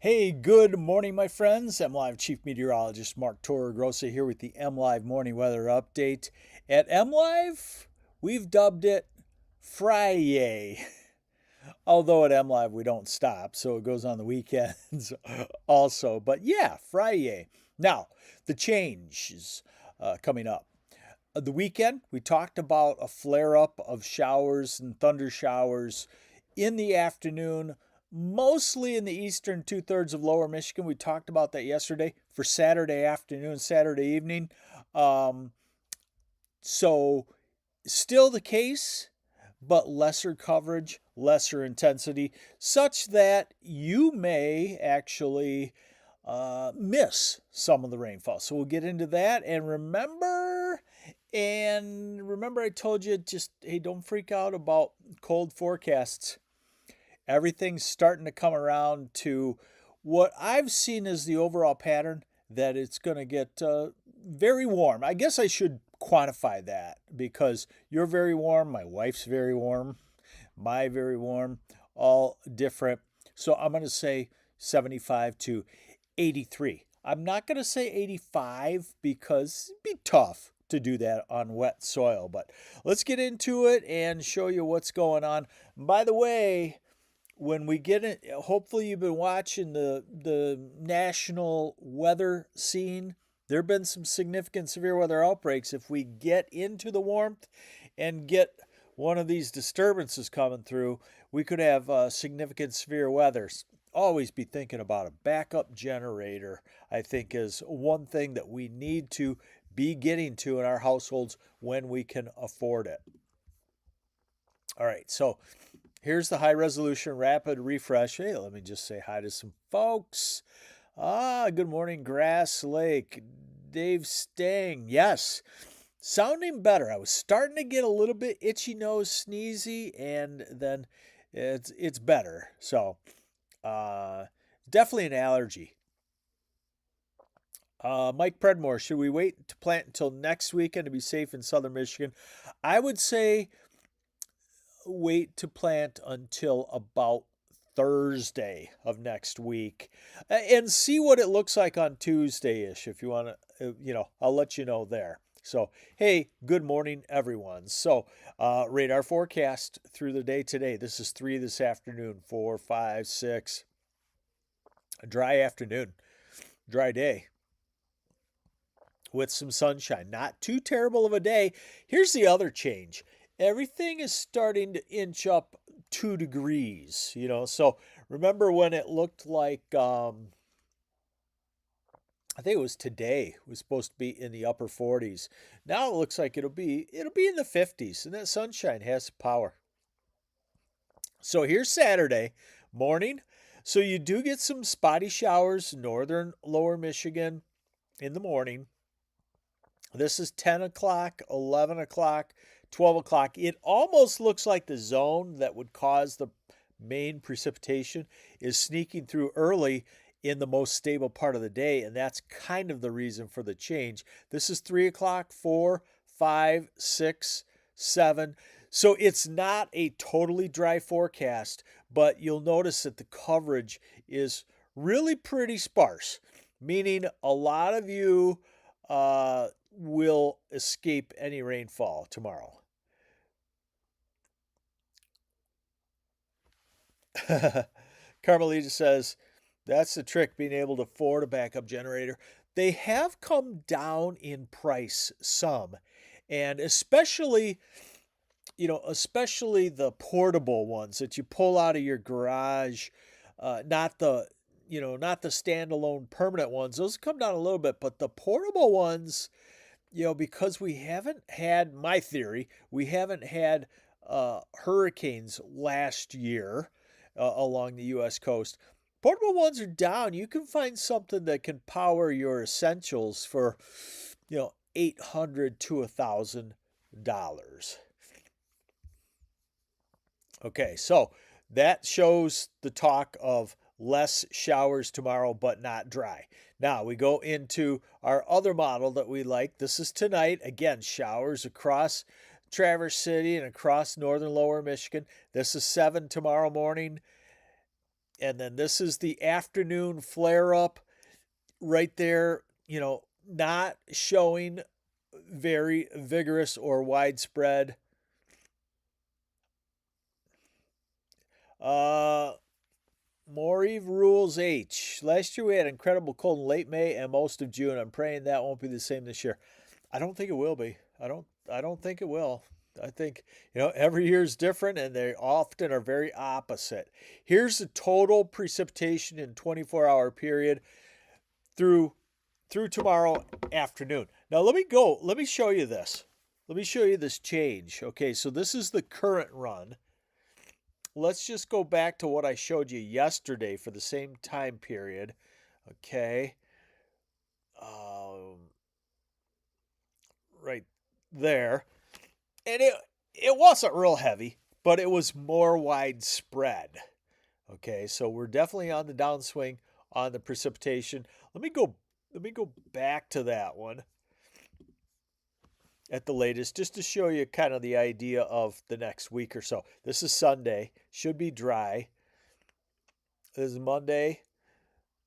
Hey, good morning, my friends. MLive Chief Meteorologist Mark Torregrossa here with the MLive Morning Weather Update. At MLive, we've dubbed it Friday. Although at MLive we don't stop, so it goes on the weekends also. But yeah, Friday. Now, the change is coming up. The weekend, we talked about a flare up of showers and thunder showers in the afternoon, mostly in the eastern two-thirds of lower Michigan. We talked about that yesterday for Saturday afternoon, Saturday evening. Um, so, still the case, but lesser coverage, lesser intensity, such that you may actually miss some of the rainfall. So we'll get into that. And remember I told you, just, hey, don't freak out about cold forecasts. Everything's starting to come around to what I've seen as the overall pattern, that it's going to get very warm. I guess I should quantify that because you're very warm, my wife's very warm, my very warm, all different. So I'm going to say 75 to 83. I'm not going to say 85 because it'd be tough to do that on wet soil, but let's get into it and show you what's going on. By the way, when we get it, hopefully you've been watching the national weather scene. There have been some significant severe weather outbreaks. If we get into the warmth and get one of these disturbances coming through, we could have significant severe weather. Always be thinking about a backup generator, I think, is one thing that we need to be getting to in our households when we can afford it. All right, so here's the high resolution rapid refresh. Hey, let me just say hi to some folks. Good morning, Grass Lake. Dave Stang. Yes, sounding better. I was starting to get a little bit itchy nose, sneezy, and then it's better. So, definitely an allergy. Mike Predmore, should we wait to plant until next weekend to be safe in southern Michigan? I would say wait to plant until about Thursday of next week and see what it looks like on Tuesday-ish. If you want to, I'll let you know there. So, hey, good morning, everyone. So, radar forecast through the day today. This is 3 this afternoon, 4, 5, 6. A dry afternoon, dry day with some sunshine. Not too terrible of a day. Here's the other change. Everything is starting to inch up 2 degrees, So remember when it looked like, I think it was today, it was supposed to be in the upper 40s. Now it looks like it'll be in the 50s, and that sunshine has power. So here's Saturday morning. So you do get some spotty showers, northern lower Michigan in the morning. This is 10 o'clock, 11 o'clock, 12 o'clock. It almost looks like the zone that would cause the main precipitation is sneaking through early in the most stable part of the day, and that's kind of the reason for the change. This is 3 o'clock, 4, 5, 6, 7. So it's not a totally dry forecast, but you'll notice that the coverage is really pretty sparse, meaning a lot of you will escape any rainfall tomorrow. Carmelita says, that's the trick, being able to afford a backup generator. They have come down in price some, and especially the portable ones that you pull out of your garage, not the standalone permanent ones. Those come down a little bit, but the portable ones, because we haven't had, my theory, we haven't had hurricanes last year along the U.S. coast. Portable ones are down. You can find something that can power your essentials for, $800 to $1,000. Okay, so that shows the talk of less showers tomorrow, but not dry. Now we go into our other model that we like. This is tonight. Again, showers across Traverse City and across northern lower Michigan. This is 7 tomorrow morning. And then this is the afternoon flare up right there, not showing very vigorous or widespread. MLive rules H. Last year we had incredible cold in late May and most of June. I'm praying that won't be the same this year. I don't think it will be. I don't think it will. I think, every year is different and they often are very opposite. Here's the total precipitation in 24-hour period through tomorrow afternoon. Now let me show you this. Let me show you this change. Okay, so this is the current run. Let's just go back to what I showed you yesterday for the same time period. Okay. Right there. And it wasn't real heavy, but it was more widespread. Okay, so we're definitely on the downswing on the precipitation. Let me go back to that one at the latest, just to show you kind of the idea of the next week or so. This is Sunday, should be dry. This is Monday.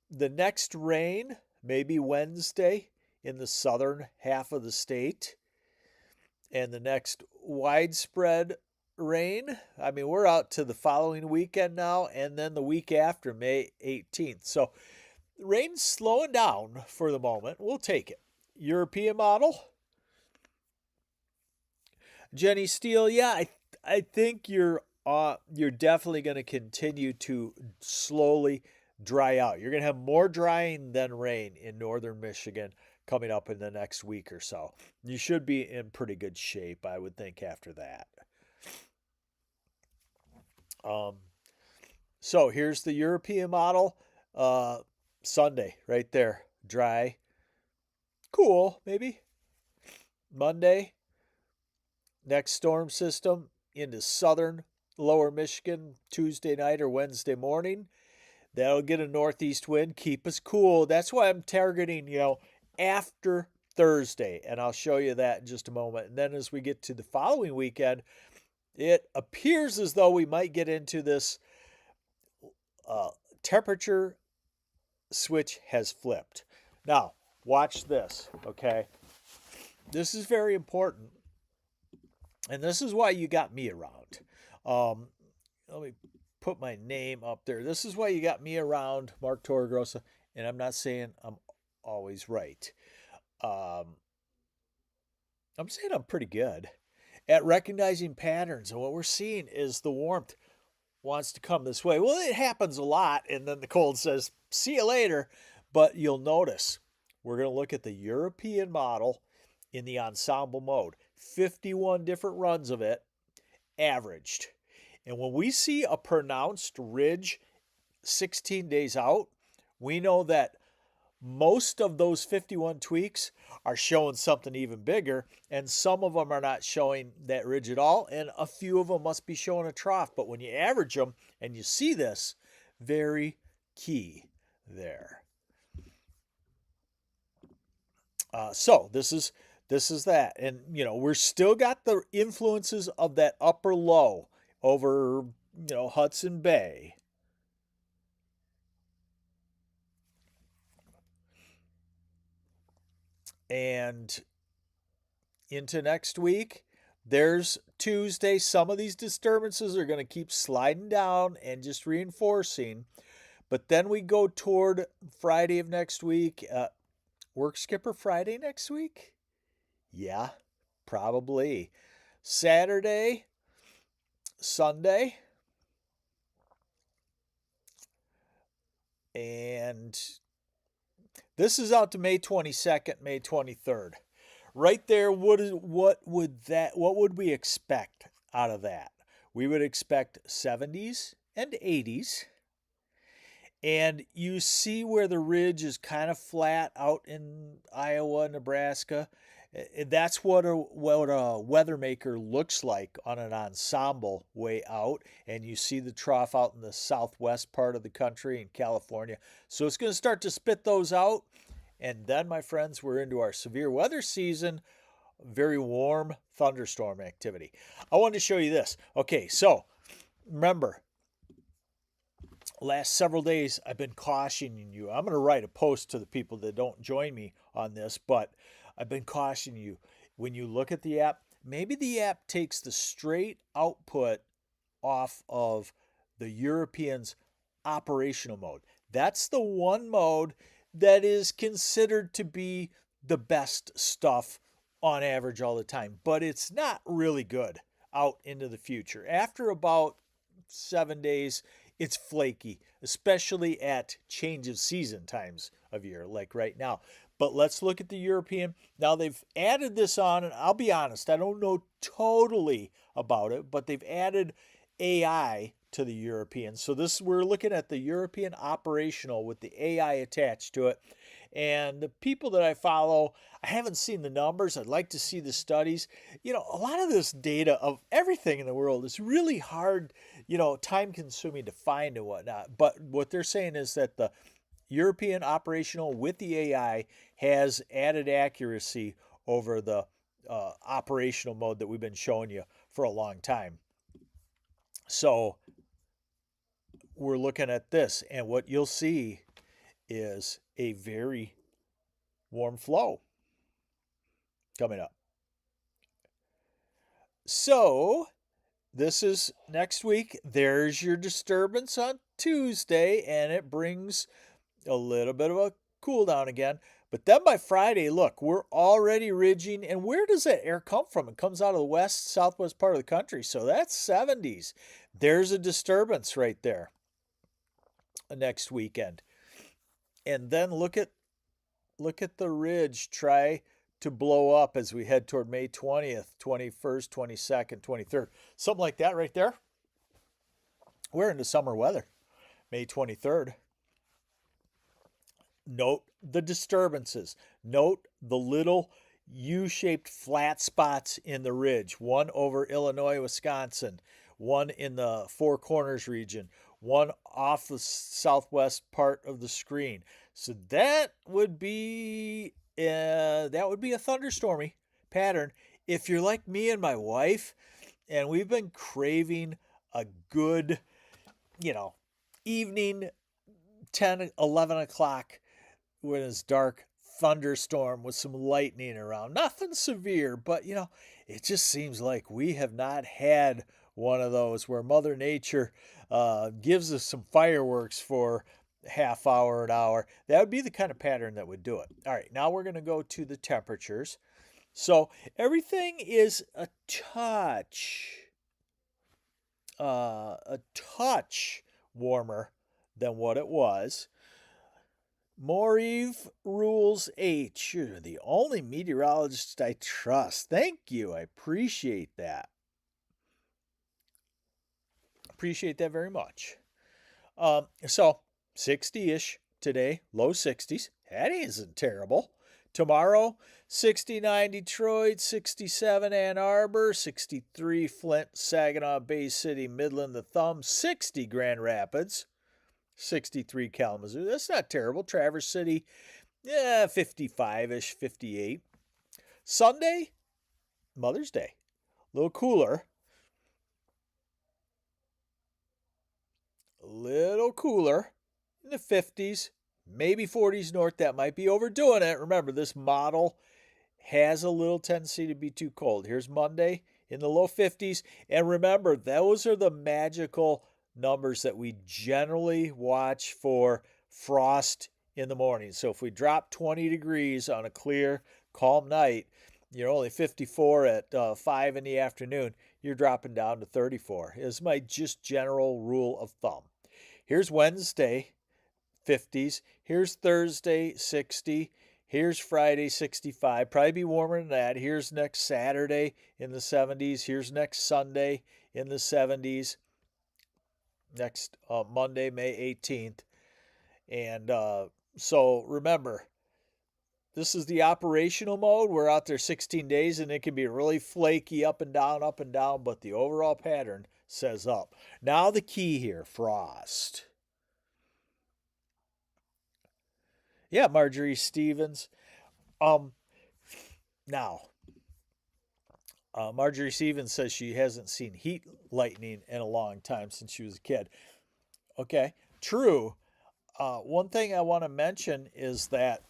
The next rain may be Wednesday in the southern half of the state. And the next widespread rain, I mean, we're out to the following weekend now, and then the week after, May 18th. So rain's slowing down for the moment. We'll take it. European model. Jenny Steele, yeah, I think you're definitely going to continue to slowly dry out. You're going to have more drying than rain in northern Michigan coming up in the next week or so. You should be in pretty good shape, I would think, after that. So here's the European model. Sunday, right there, dry, cool, maybe. Monday, next storm system into southern lower Michigan Tuesday night or Wednesday morning. That'll get a northeast wind, keep us cool. That's why I'm targeting, after Thursday, and I'll show you that in just a moment. And then as we get to the following weekend, it appears as though we might get into this temperature switch has flipped. Now, watch this, okay? This is very important, and this is why you got me around. Let me put my name up there. This is why you got me around, Mark Torregrossa, and I'm not saying I'm always right. I'm saying I'm pretty good at recognizing patterns, and what we're seeing is the warmth wants to come this way. Well, it happens a lot, and then the cold says, see you later. But you'll notice we're going to look at the European model in the ensemble mode. 51 different runs of it, averaged. And when we see a pronounced ridge 16 days out, we know that most of those 51 tweaks are showing something even bigger, and some of them are not showing that ridge at all, and a few of them must be showing a trough. But when you average them and you see this, very key there. So this is that, and we're still got the influences of that upper low over Hudson Bay. And into next week, there's Tuesday. Some of these disturbances are going to keep sliding down and just reinforcing. But then we go toward Friday of next week. Work Skipper Friday next week? Yeah, probably. Saturday, Sunday. And this is out to May 22nd, May 23rd. Right there, what would we expect out of that? We would expect 70s and 80s. And you see where the ridge is kind of flat out in Iowa, Nebraska. That's what a weather maker looks like on an ensemble way out. And you see the trough out in the southwest part of the country in California. So it's going to start to spit those out. And then, my friends, we're into our severe weather season. Very warm thunderstorm activity. I wanted to show you this. Okay, so remember, last several days I've been cautioning you. I'm going to write a post to the people that don't join me on this, but I've been cautioning you. When you look at the app, maybe the app takes the straight output off of the Europeans' operational mode. That's the one mode that is considered to be the best stuff on average all the time, but it's not really good out into the future. After about 7 days, it's flaky, especially at change of season times of year, like right now. But let's look at the European. Now they've added this on, and I'll be honest, I don't know totally about it, but they've added AI to the European. So this we're looking at the European operational with the AI attached to it. And the people that I follow, I haven't seen the numbers. I'd like to see the studies. A lot of this data of everything in the world is really hard, time consuming to find and whatnot. But what they're saying is that the European operational with the AI has added accuracy over the operational mode that we've been showing you for a long time. So we're looking at this, and what you'll see is a very warm flow coming up. So this is next week. There's your disturbance on Tuesday, and it brings a little bit of a cool down again. But then by Friday, look, we're already ridging. And where does that air come from? It comes out of the west, southwest part of the country. So that's 70s. There's a disturbance right there next weekend. And then look at the ridge try to blow up as we head toward May 20th, 21st, 22nd, 23rd. Something like that right there. We're into summer weather. May 23rd. Note the disturbances. Note the little U-shaped flat spots in the ridge. One over Illinois, Wisconsin. One in the Four Corners region. One off the southwest part of the screen. So that would be a thunderstormy pattern. If you're like me and my wife, and we've been craving a good, evening 10, 11 o'clock when it's dark thunderstorm with some lightning around. Nothing severe, but it just seems like we have not had one of those where Mother Nature gives us some fireworks for half hour, an hour. That would be the kind of pattern that would do it. All right, now we're going to go to the temperatures. So everything is a touch warmer than what it was. MLive rules H. You're the only meteorologist I trust. Thank you. I appreciate that. Appreciate that very much. So 60-ish today, low 60s. That isn't terrible. Tomorrow, 69 Detroit, 67 Ann Arbor, 63 Flint, Saginaw Bay City, Midland, the Thumb, 60 Grand Rapids, 63 Kalamazoo. That's not terrible. Traverse City, 55-ish, 58. Sunday, Mother's Day, a little cooler. In the 50s, maybe 40s north. That might be overdoing it. Remember, this model has a little tendency to be too cold. Here's Monday in the low 50s. And remember, those are the magical numbers that we generally watch for frost in the morning. So if we drop 20 degrees on a clear, calm night, you're only 54 at 5 in the afternoon, you're dropping down to 34. Is my just general rule of thumb. Here's Wednesday, 50s. Here's Thursday, 60. Here's Friday, 65. Probably be warmer than that. Here's next Saturday in the 70s. Here's next Sunday in the 70s. Next Monday, May 18th. And so remember, this is the operational mode. We're out there 16 days, and it can be really flaky up and down, but the overall pattern says up. Now the key here, frost. Yeah, Marjorie Stevens. Now, Marjorie Stevens says she hasn't seen heat lightning in a long time since she was a kid. Okay, true. One thing I want to mention is that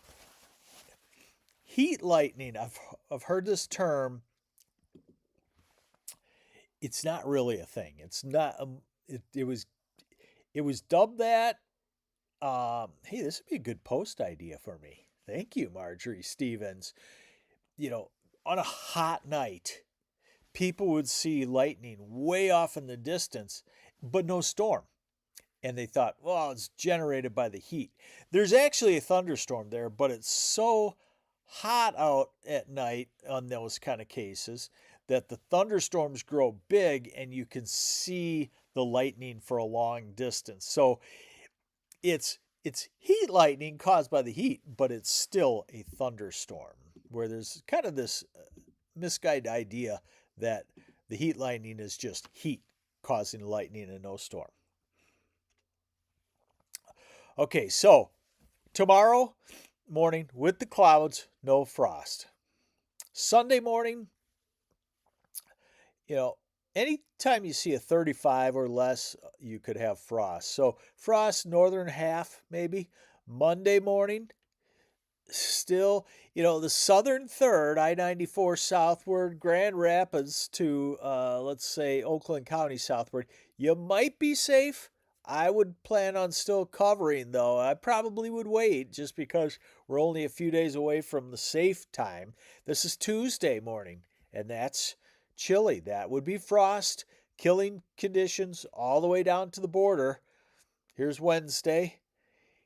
heat lightning, I've heard this term. It's not really a thing. It's not. It was dubbed that. Hey, this would be a good post idea for me. Thank you, Marjorie Stevens. You know, on a hot night, people would see lightning way off in the distance, but no storm. And they thought, well, it's generated by the heat. There's actually a thunderstorm there, but it's so hot out at night on those kind of cases that the thunderstorms grow big and you can see the lightning for a long distance. So it's heat lightning caused by the heat, but it's still a thunderstorm, where there's kind of this misguided idea that the heat lightning is just heat causing lightning and no storm. Okay, so tomorrow morning with the clouds, no frost. Sunday morning, anytime you see a 35 or less, you could have frost. So frost, northern half maybe. Monday morning, still, the southern third, I-94 southward, Grand Rapids to, let's say, Oakland County southward, you might be safe. I would plan on still covering, though. I probably would wait just because we're only a few days away from the safe time. This is Tuesday morning, and that's chilly. That would be frost, killing conditions all the way down to the border. Here's Wednesday.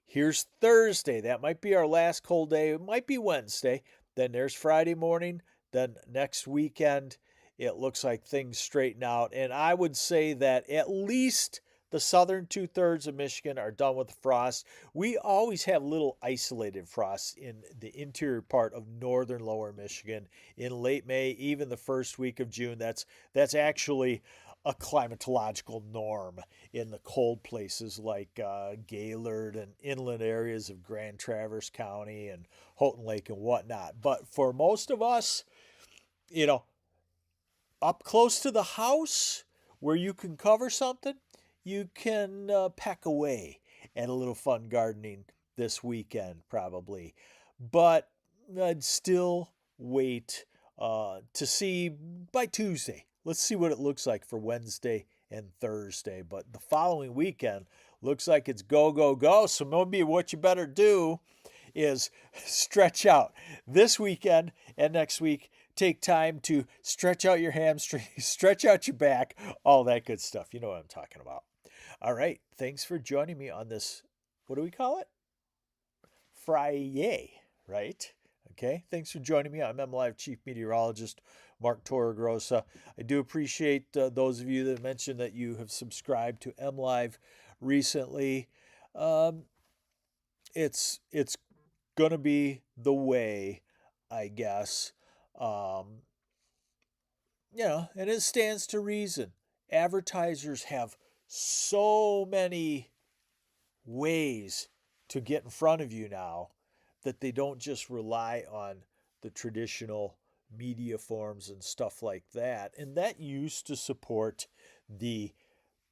Here's Thursday. That might be our last cold day. It might be Wednesday. Then there's Friday morning. Then next weekend, it looks like things straighten out. And I would say that at least the southern 2/3 of Michigan are done with the frost. We always have little isolated frosts in the interior part of northern lower Michigan in late May, even the first week of June. That's actually a climatological norm in the cold places like Gaylord and inland areas of Grand Traverse County and Houghton Lake and whatnot. But for most of us, up close to the house where you can cover something, you can peck away at a little fun gardening this weekend probably. But I'd still wait to see by Tuesday. Let's see what it looks like for Wednesday and Thursday. But the following weekend looks like it's go, go, go. So maybe what you better do is stretch out this weekend and next week. Take time to stretch out your hamstrings, stretch out your back, all that good stuff. You know what I'm talking about. All right. Thanks for joining me on this. What do we call it? Friday, right? Okay. Thanks for joining me. I'm MLive Chief Meteorologist Mark Torregrossa. I do appreciate those of you that mentioned that you have subscribed to MLive recently. It's going to be the way, I guess. And it stands to reason. Advertisers have so many ways to get in front of you now that they don't just rely on the traditional media forms and stuff like that. And that used to support the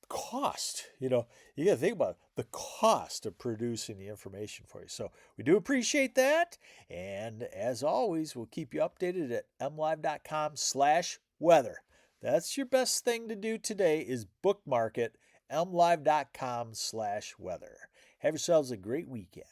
cost. You got to think about the cost of producing the information for you. So we do appreciate that. And as always, we'll keep you updated at mlive.com/weather. That's your best thing to do today is bookmark it, mlive.com/weather. Have yourselves a great weekend.